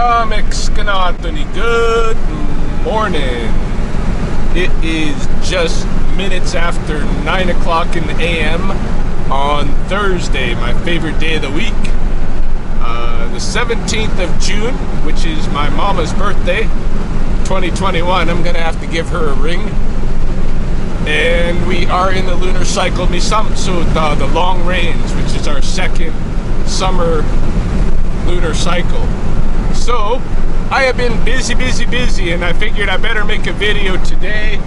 Anthony. Good morning. It is just minutes after 9 o'clock in the AM on Thursday, my favorite day of the week. The 17th of June, which is my mama's birthday, 2021. I'm going to have to give her a ring. And we are in the lunar cycle Misamsuta, the long rains, which is our second summer lunar cycle. So I have been busy, and I figured I better make a video today,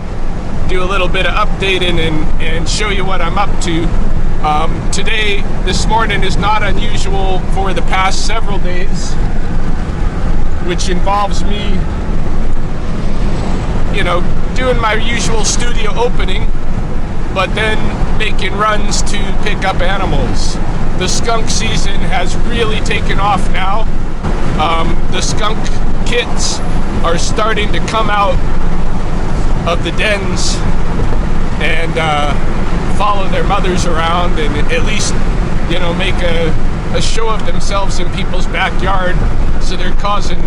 do a little bit of updating and show you what I'm up to. This morning is not unusual for the past several days, which involves me, doing my usual studio opening, but then making runs to pick up animals. The skunk season has really taken off now. The skunk kits are starting to come out of the dens and follow their mothers around and at least, make a show of themselves in people's backyard. So they're causing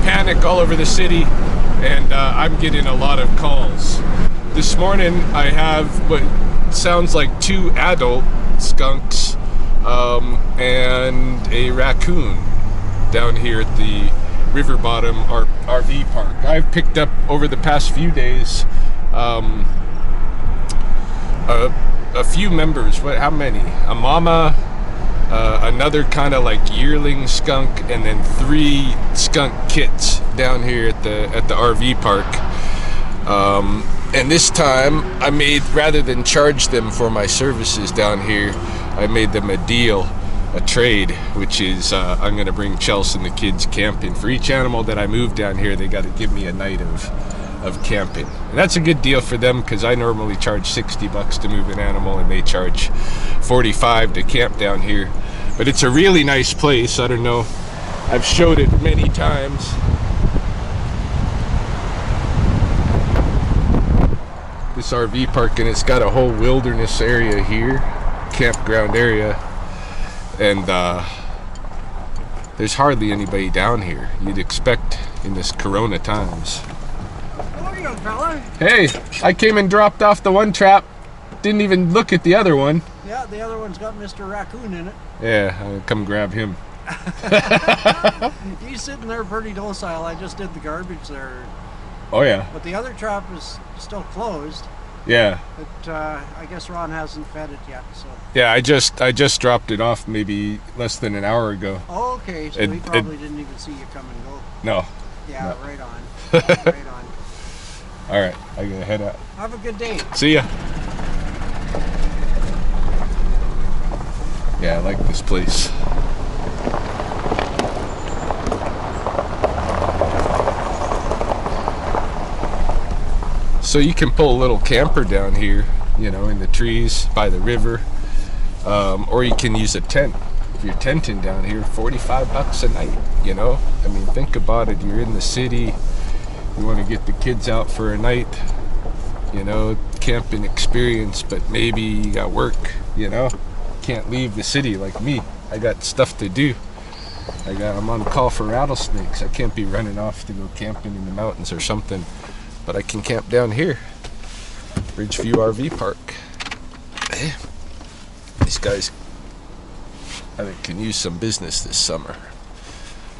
panic all over the city, and I'm getting a lot of calls. This morning I have what sounds like 2 adult skunks and a raccoon down here at the river bottom RV park. I've picked up over the past few days a few members. How many? A mama, another kind of like yearling skunk, and then 3 skunk kits down here at the RV park. And this time I made, rather than charge them for my services down here, I made them a deal, a trade, which is I'm going to bring Chelsea and the kids camping. For each animal that I move down here, they got to give me a night of camping. And that's a good deal for them, because I normally charge $60 to move an animal and they charge $45 to camp down here. But it's a really nice place. I don't know, I've showed it many times. This RV park, and it's got a whole wilderness area here, campground area, and there's hardly anybody down here. You'd expect in this Corona times. Young fella. Hey, I came and dropped off the one trap. Didn't even look at the other one. Yeah, the other one's got Mr. Raccoon in it. Yeah, I'll come grab him. He's sitting there pretty docile. I just did the garbage there. Oh yeah. But the other trap is still closed. Yeah. But I guess Ron hasn't fed it yet. So. Yeah, I just dropped it off maybe less than an hour ago. Oh, okay. So he probably didn't even see you come and go. No. Yeah, no. Right on. Right on. All right, I gotta head out. Have a good day. See ya. Yeah, I like this place. So you can pull a little camper down here, in the trees by the river, or you can use a tent. If you're tenting down here, $45 a night. I mean, think about it. You're in the city. You want to get the kids out for a night, camping experience, but maybe you got work, can't leave the city like me. I got stuff to do. I'm on call for rattlesnakes. I can't be running off to go camping in the mountains or something, but I can camp down here, Ridgeview RV Park. These guys, I think, can use some business this summer.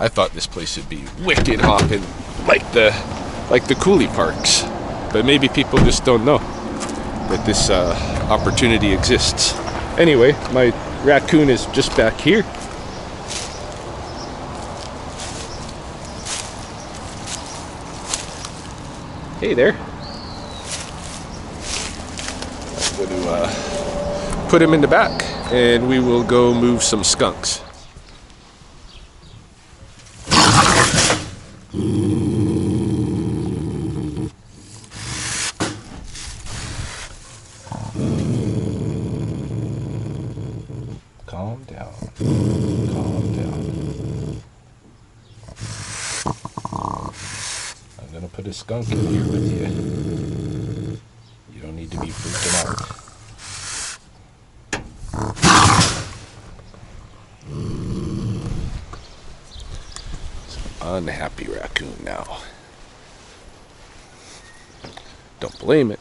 I thought this place would be wicked hopping like the Cooley parks, but maybe people just don't know that this opportunity exists. Anyway, my raccoon is just back here. Hey there. I'm going to put him in the back, and we will go move some skunks. Calm down. Calm down. I'm gonna put a skunk in here with you. You don't need to be freaking out. unhappy raccoon now. Don't blame it.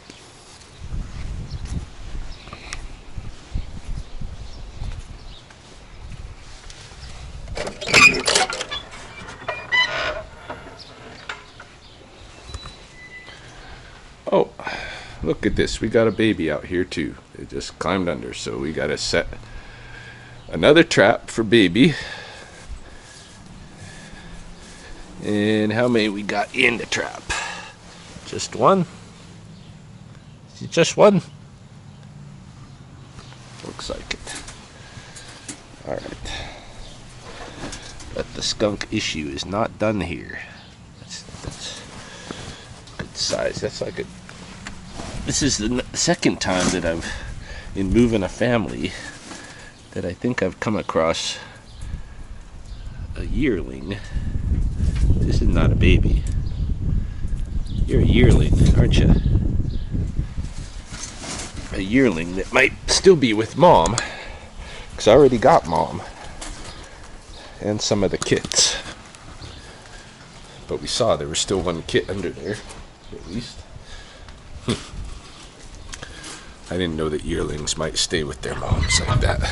Oh, look at this. We got a baby out here too. It just climbed under, so we got to set another trap for baby. And how many we got in the trap? Just one? Is it just one? Looks like it. Alright. But the skunk issue is not done here. That's good size. That's like a... This is the second time that I've, in moving a family, that I think I've come across a yearling. This is not a baby. You're a yearling, aren't you? A yearling that might still be with mom, because I already got mom and some of the kits. But we saw there was still one kit under there, at least. I didn't know that yearlings might stay with their moms like that.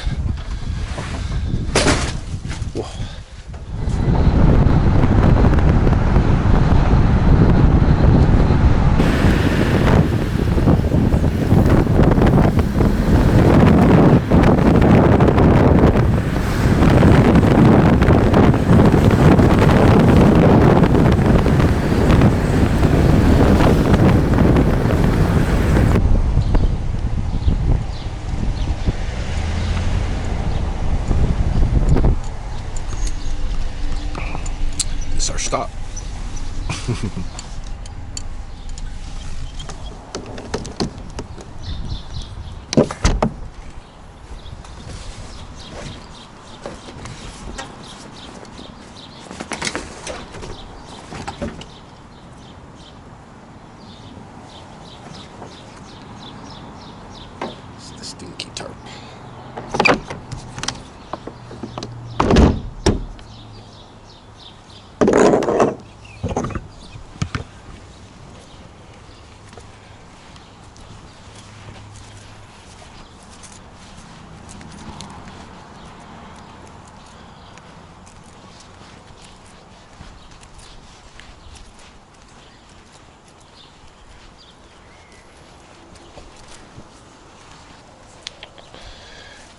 Whoa. Our stop. It's the stinky tarp.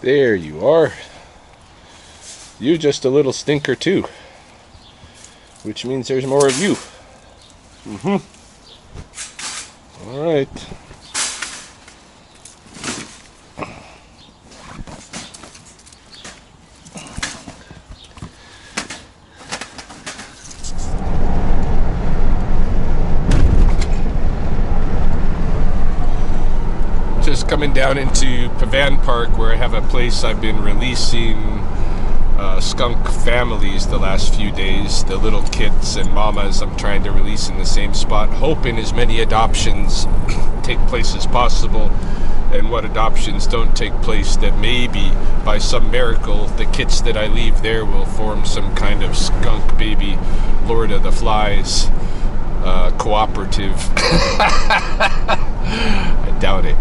There you are. You just a little stinker too. Which means there's more of you. Alright. Just coming down into Pavan Park, where I have a place I've been releasing skunk families the last few days. The little kids and mamas I'm trying to release in the same spot, hoping as many adoptions take place as possible, and what adoptions don't take place, that maybe by some miracle the kits that I leave there will form some kind of skunk baby Lord of the Flies cooperative. I doubt it.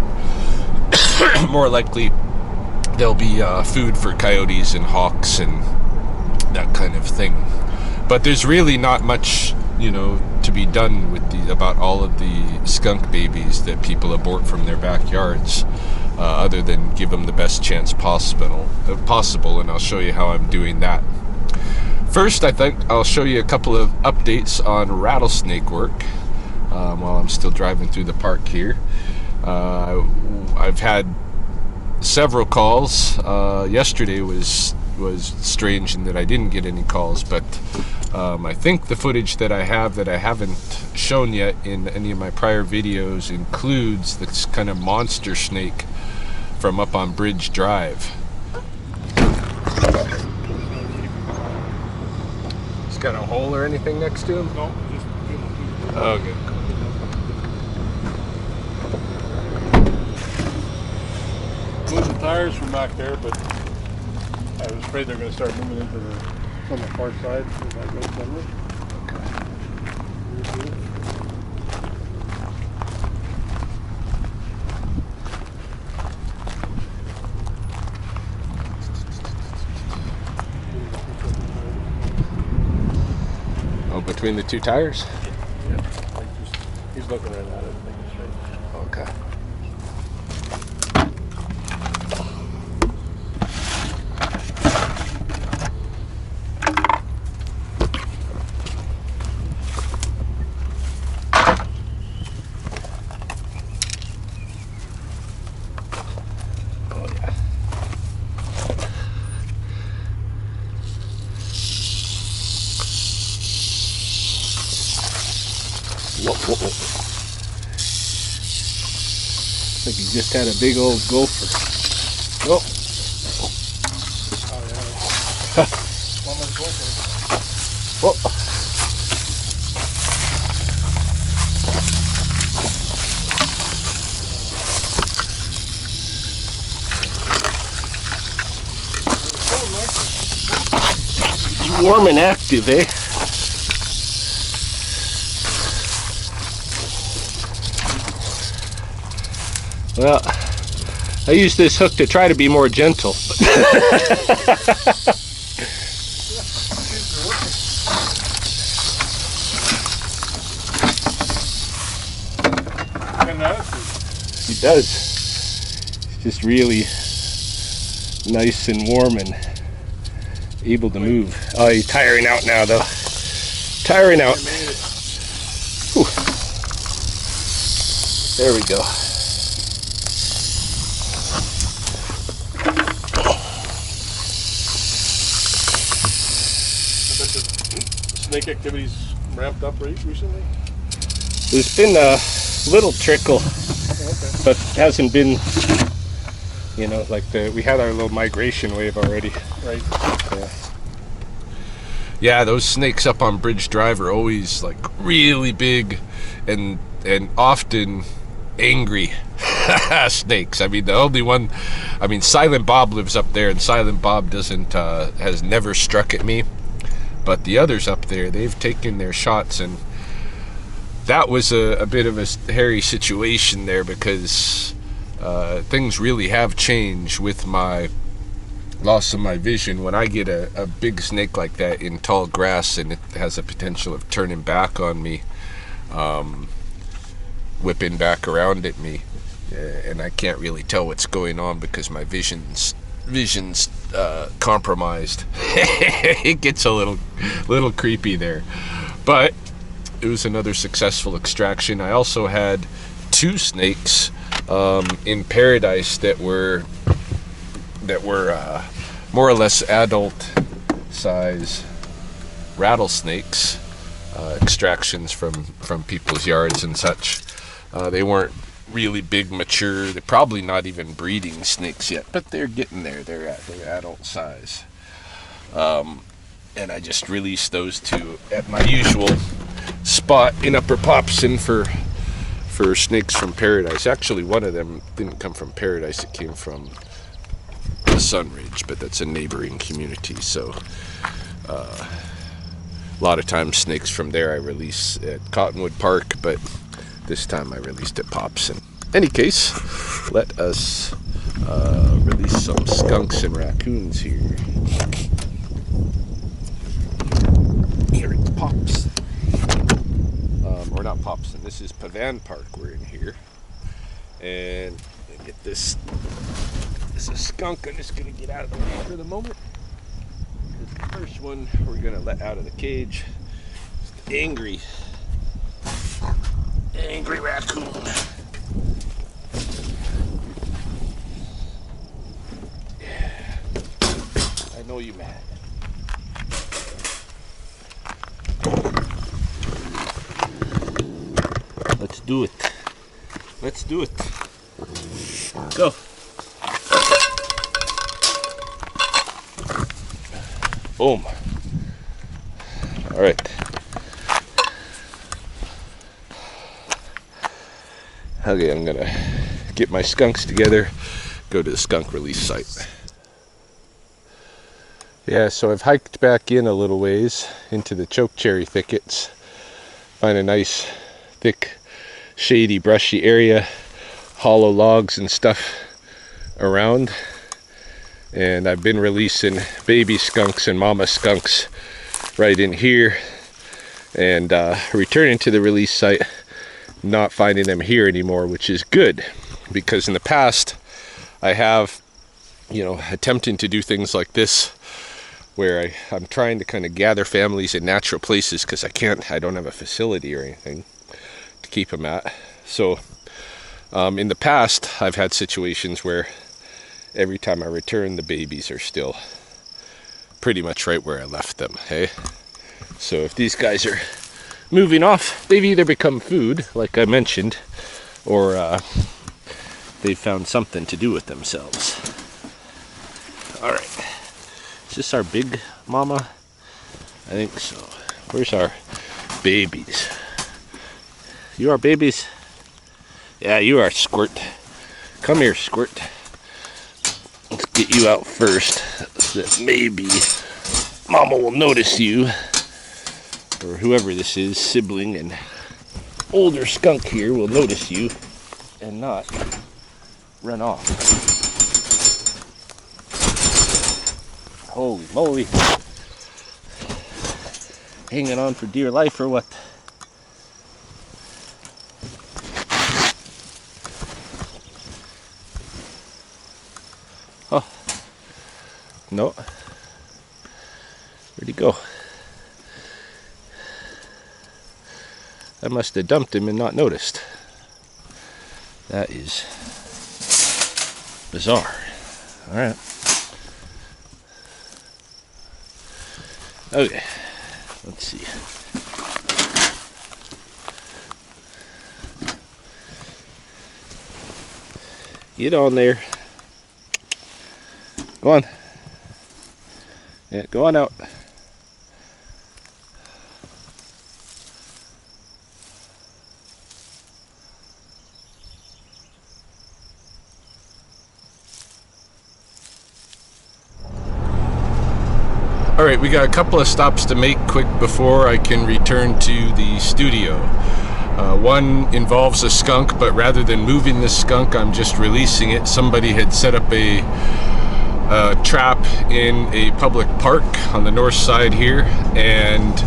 More likely there'll be food for coyotes and hawks and that kind of thing. But there's really not much, to be done with about all of the skunk babies that people abort from their backyards, other than give them the best chance possible, and I'll show you how I'm doing that. First, I think I'll show you a couple of updates on rattlesnake work while I'm still driving through the park here. I've had several calls. Yesterday was strange in that I didn't get any calls, but I think the footage that I have that I haven't shown yet in any of my prior videos includes this kind of monster snake from up on Bridge Drive. He's got a hole or anything next to him? No, just okay, cool. moved the tires from back there, but I was afraid they're going to start moving into on the far side. So that goes somewhere. between the two tires? Yeah. He's looking right at it, making straight. Okay. Whoa. Like he just had a big old gopher. Oh. Oh, yeah. One more gopher. Whoa. Warm and active, eh? Well, I use this hook to try to be more gentle. He does. It's just really nice and warm and able to move. Oh, he's tiring out now, though. Tiring out. Whew. There we go. Snake activities ramped up recently? There's been a little trickle, but hasn't been, you know, like we had our little migration wave already. Right. Yeah, those snakes up on Bridge Drive are always like really big and often angry snakes. I mean, the only one, I mean, Silent Bob lives up there, and Silent Bob has never struck at me. But the others up there, they've taken their shots, and that was a bit of a hairy situation there, because things really have changed with my loss of my vision. When I get a big snake like that in tall grass and it has a potential of turning back on me, whipping back around at me, and I can't really tell what's going on because my vision's compromised. It gets a little creepy there, but it was another successful extraction. I also had 2 snakes in Paradise that were more or less adult size rattlesnakes, extractions from people's yards and such. They weren't really big, mature. They're probably not even breeding snakes yet, but they're getting there. They're adult size. And I just released those 2 at my usual spot in Upper Popson for snakes from Paradise. Actually, one of them didn't come from Paradise. It came from the Sunridge, but that's a neighboring community. So a lot of times snakes from there I release at Cottonwood Park, but this time I released at Popson. Any case, let us release some skunks and raccoons here. Here it's Pops. Or not Popson, this is Pavan Park we're in here. And get this is a skunk. I'm just going to get out of the way for the moment. The first one we're going to let out of the cage. Angry raccoon. Yeah. I know you mad. Let's do it. Let's do it. Go. Boom. All right. Okay, I'm gonna get my skunks together, go to the skunk release site. Yeah, so I've hiked back in a little ways into the chokecherry thickets. Find a nice, thick, shady, brushy area, hollow logs and stuff around. And I've been releasing baby skunks and mama skunks right in here. and returning to the release site, not finding them here anymore, which is good, because in the past I have, attempting to do things like this where I'm trying to kind of gather families in natural places, because I don't have a facility or anything to keep them at. So in the past I've had situations where every time I return, the babies are still pretty much right where I left them, hey? So if these guys are moving off, they've either become food, like I mentioned, or they've found something to do with themselves. Alright. Is this our big mama? I think so. Where's our babies? You are babies? Yeah, you are, Squirt. Come here, Squirt. Let's get you out first, so that maybe Mama will notice you, or whoever this is, sibling and older skunk here, will notice you and not run off. Holy moly. Hanging on for dear life or what? Oh. No. Where'd he go? I must have dumped him and not noticed. That is bizarre. Alright. Okay. Let's see. Get on there. Go on. Yeah, go on out. Alright, we got a couple of stops to make quick before I can return to the studio. One involves a skunk, but rather than moving the skunk, I'm just releasing it. Somebody had set up a trap in a public park on the north side here, and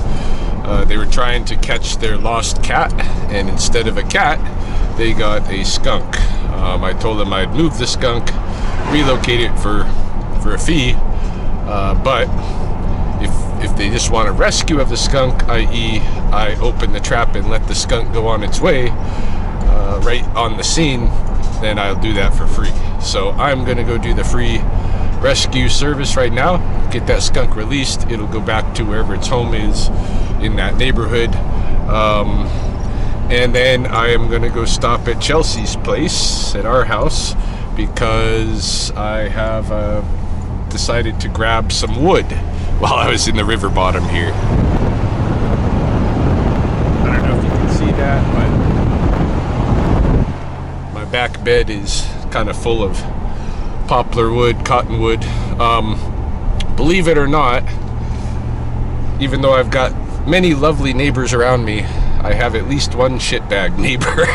they were trying to catch their lost cat, and instead of a cat, they got a skunk. I told them I'd move the skunk, relocate it for a fee, but if they just want a rescue of the skunk, i.e. I open the trap and let the skunk go on its way right on the scene, then I'll do that for free. So I'm gonna go do the free rescue service right now, get that skunk released. It'll go back to wherever its home is in that neighborhood, and then I am gonna go stop at Chelsea's place at our house, because I have decided to grab some wood while I was in the river bottom here. I don't know if you can see that, but my back bed is kind of full of poplar wood, cottonwood. Believe it or not, even though I've got many lovely neighbors around me, I have at least one shitbag neighbor.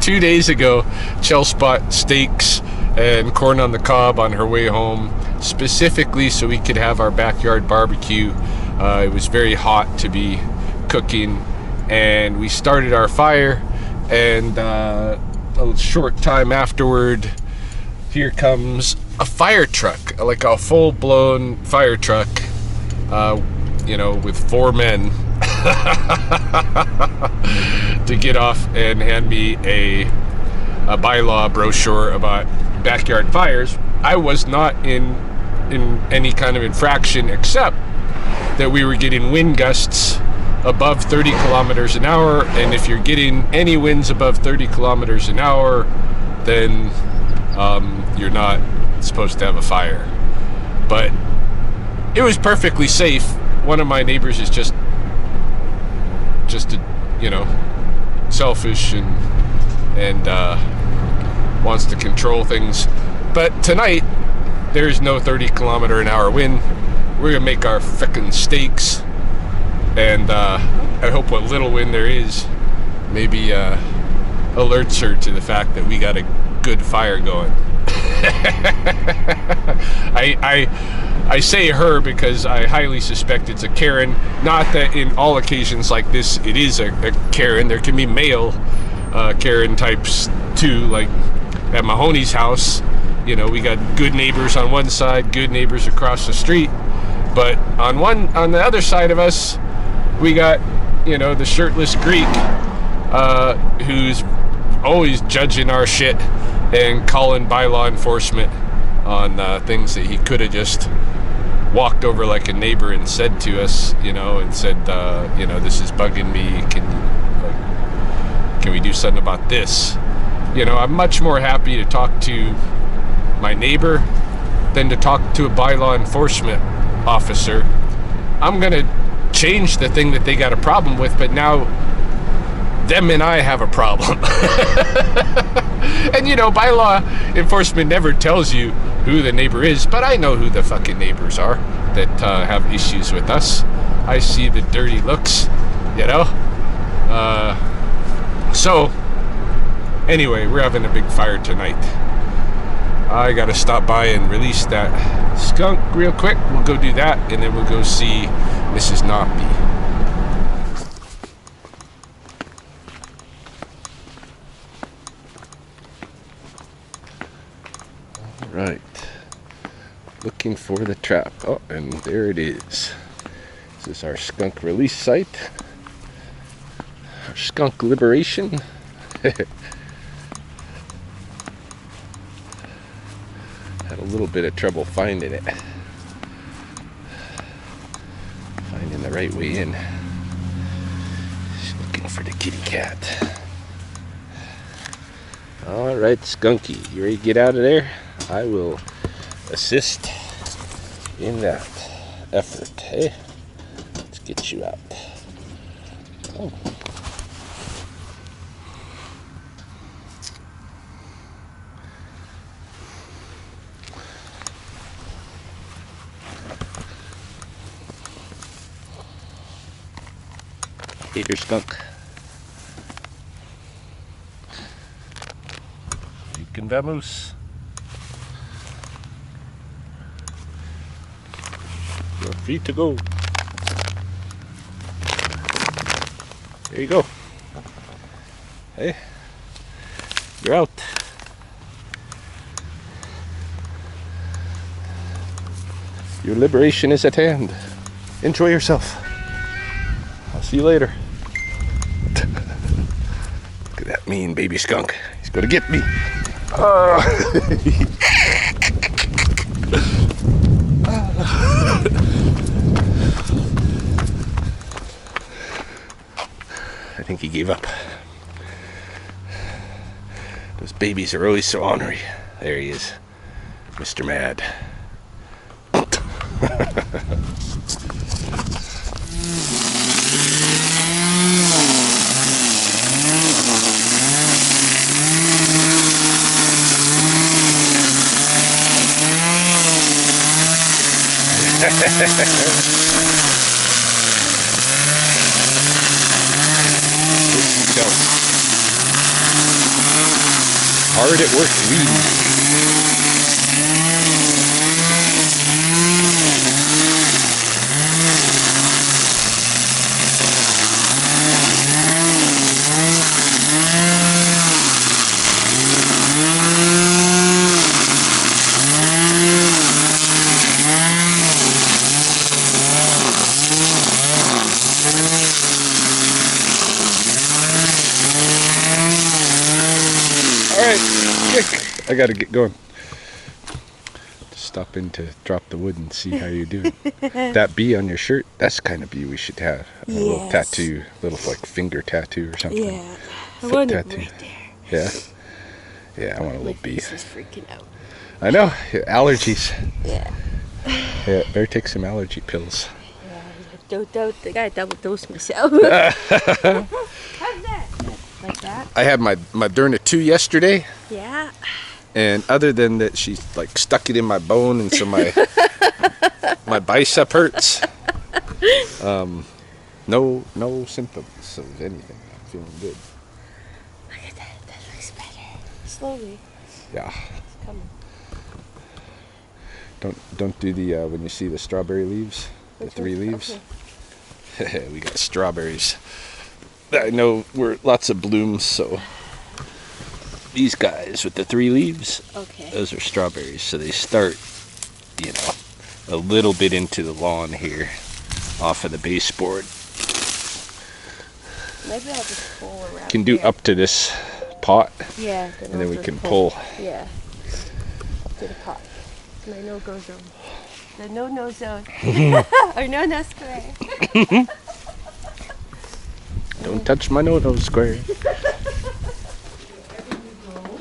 2 days ago, Chel bought steaks and corn on the cob on her way home, specifically so we could have our backyard barbecue. It was very hot to be cooking, and we started our fire, and a short time afterward, here comes a fire truck, like a full-blown fire truck, with 4 men to get off and hand me a bylaw brochure about backyard fires. I was not in any kind of infraction, except that we were getting wind gusts above 30 kilometers an hour, and if you're getting any winds above 30 kilometers an hour, then you're not supposed to have a fire. But it was perfectly safe. One of my neighbors is just selfish and wants to control things. But tonight, there's no 30 kilometer an hour wind. We're gonna make our frickin' steaks, and I hope what little wind there is maybe alerts her to the fact that we got a good fire going. I say her because I highly suspect it's a Karen. Not that in all occasions like this it is a Karen. There can be male Karen types too, like at Mahoney's house. You know, we got good neighbors on one side, good neighbors across the street. But on the other side of us, we got, you know, the shirtless Greek who's always judging our shit and calling by law enforcement on things that he could have just walked over like a neighbor and said to us, you know, and said, you know, this is bugging me. Can we do something about this? You know, I'm much more happy to talk to my neighbor than to talk to a by-law enforcement officer. I'm gonna change the thing that they got a problem with, but now them and I have a problem. And you know, by-law enforcement never tells you who the neighbor is, but I know who the fucking neighbors are that have issues with us. I see the dirty looks, you know. So anyway, we're having a big fire tonight. I gotta stop by and release that skunk real quick. We'll go do that, and then we'll go see Mrs. Knoppy. All right, looking for the trap. Oh, and there it is. This is our skunk release site. Our skunk liberation. Had a little bit of trouble finding it. Finding the right way in. Just looking for the kitty cat. Alright, Skunky, you ready to get out of there? I will assist in that effort, hey? Let's get you out. Oh. Hey there, Skunk. You can vamoose. You're free to go. There you go. Hey, you're out. Your liberation is at hand. Enjoy yourself. I'll see you later. Look at that mean baby skunk. He's gonna get me. I think he gave up. Those babies are always so ornery. There he is, Mr. Mad. Hard at work weeding. I gotta get going. Just stop in to drop the wood and see how you're doing. That bee on your shirt, that's the kind of bee we should have. A little tattoo, little like finger tattoo or something. Yeah, I want it right there. Yeah, I want a little bee. This is freaking out. I know, allergies. Yeah. Yeah, better take some allergy pills. Yeah, I gotta double dose myself. How's that? Like that? I had my Moderna 2 yesterday. Yeah. And other than that, she's like stuck it in my bone, and so my my bicep hurts. No symptoms of anything. I'm feeling good. Look at that. That looks better. Slowly. Yeah. It's coming. Don't do the when you see the strawberry leaves, the Which 3 one? leaves. We got strawberries. I know we're lots of blooms, so these guys with the 3 leaves, Okay. those are strawberries. So they start, you know, a little bit into the lawn here, off of the baseboard. Maybe I'll just pull around. Can do here. up to this pot, Yeah. and then I'll we just can pull. Yeah. To the pot. My no-go zone. The no-no zone. Or no-no square. Don't touch my no-no square. Wherever you go,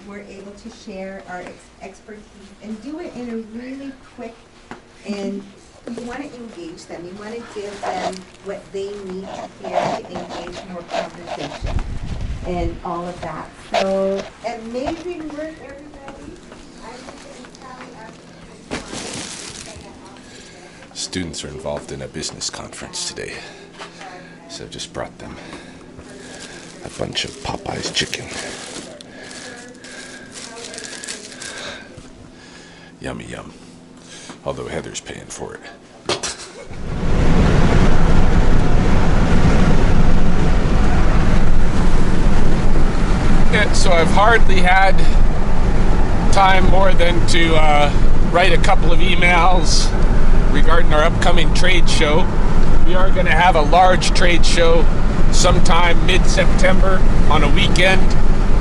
we're able to share our expertise and do it in a really quick, and you want to engage them. You want to give them what they need to hear to engage more conversation and all of that. So amazing work, everybody. I'm just going to tally up. Students are involved in a business conference today, so I just brought them a bunch of Popeye's chicken. Yummy yum. Although Heather's paying for it. Yeah, so I've hardly had time more than to write a couple of emails regarding our upcoming trade show. We are going to have a large trade show sometime mid-September on a weekend,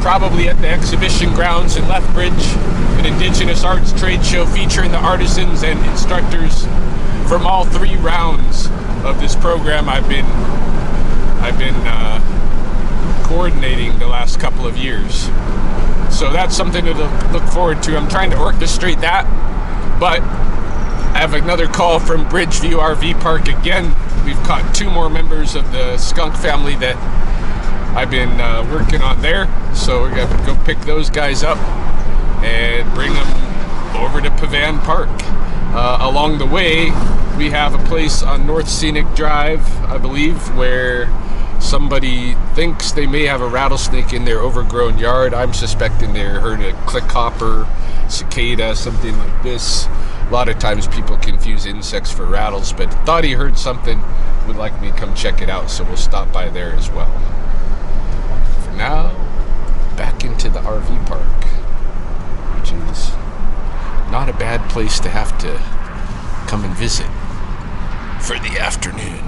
probably at the exhibition grounds in Lethbridge, an Indigenous arts trade show featuring the artisans and instructors from all 3 rounds of this program I've been coordinating the last couple of years. So that's something to look forward to. I'm trying to orchestrate that, but I have another call from Bridgeview RV Park again. We've caught 2 more members of the skunk family that I've been working on there. So we're gonna go pick those guys up and bring them over to Pavan Park. Along the way, we have a place on North Scenic Drive, I believe, where somebody thinks they may have a rattlesnake in their overgrown yard. I'm suspecting they heard a clickhopper, cicada, something like this. A lot of times people confuse insects for rattles, but thought he heard something, would like me to come check it out, so we'll stop by there as well. For now, back into the RV park, which is not a bad place to have to come and visit for the afternoon.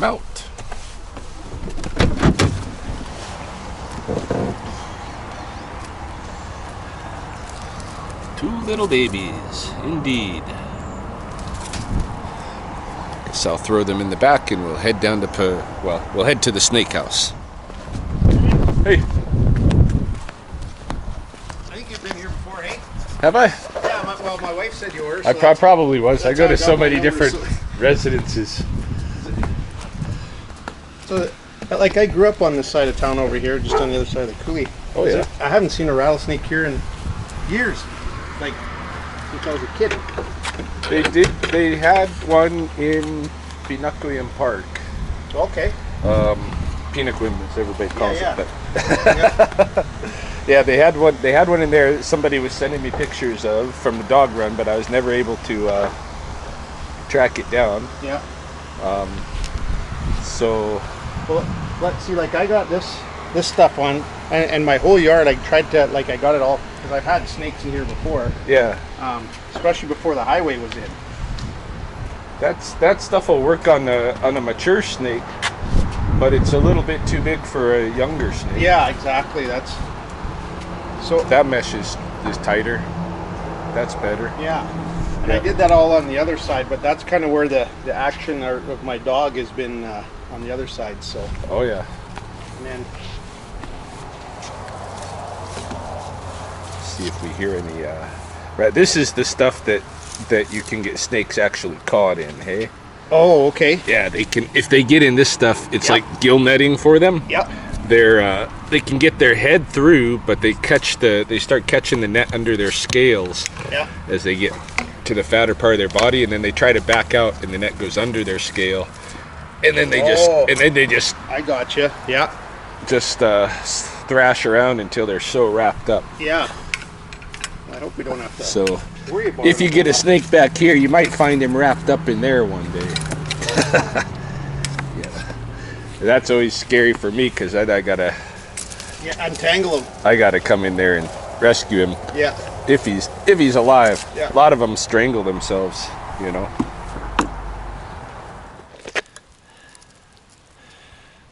Out. 2 little babies, indeed. Guess I'll throw them in the back and we'll head down to we'll head to the snake house. Hey. I think you've been here before, eh? Have I? Yeah, well, my wife said you were. I probably was. I go to so many number, different residences. So, like, I grew up on this side of town over here, just on the other side of the coulee. Oh, yeah. I haven't seen a rattlesnake here in years, like, since I was a kid. They had one in Finalizing Park. Okay. Pinaquim, as everybody calls Yeah, it. yeah. But yeah, they had one in there. Somebody was sending me pictures of from the dog run, but I was never able to track it down. Yeah. So, well, let's see. Like, I got this stuff on, and my whole yard. I tried to, like, I got it all because I've had snakes in here before. yeah, Especially before the highway was in. that stuff will work on a mature snake, but it's a little bit too big for a younger snake. Yeah, exactly. That's so. That mesh is tighter. That's better. Yeah. And Yeah. I did that all on the other side, but that's kind of where the action of my dog has been on the other side. So, Oh yeah. and then see if we hear any. Right, this is the stuff that you can get snakes actually caught in. Hey. Oh, okay. Yeah, they can. If they get in this stuff, it's Yep. like gill netting for them. Yep. They can get their head through, but they start catching the net under their scales Yeah. as they get to the fatter part of their body, and then they try to back out, and the net goes under their scale, and then they just I gotcha. Yeah. thrash around until they're so wrapped up. Yeah. I hope we don't have to So worry about if it. you get a snake back here, you might find him wrapped up in there one day. Yeah, that's always scary for me because I gotta untangle them. I gotta come in there and rescue him Yeah. if he's alive. Yeah. A lot of them strangle themselves, you know.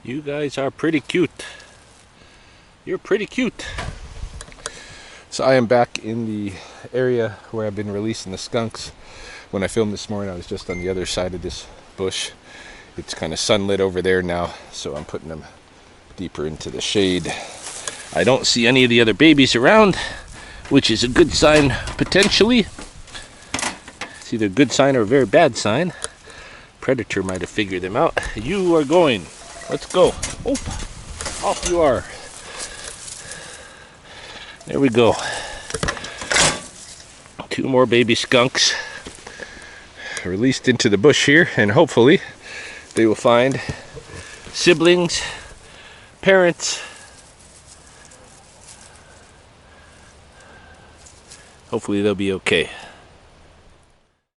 You guys are pretty cute. You're pretty cute. So I am back in the area where I've been releasing the skunks. When I filmed this morning, I was just on the other side of this bush. It's kind of sunlit over there now, so I'm putting them deeper into the shade. I don't see any of the other babies around, which is a good sign potentially. It's either a good sign or a very bad sign. Predator might have figured them out. You are going. Let's go. Oop. Off you are. There we go. 2 more baby skunks released into the bush here, and hopefully they will find siblings, parents. Hopefully they'll be okay.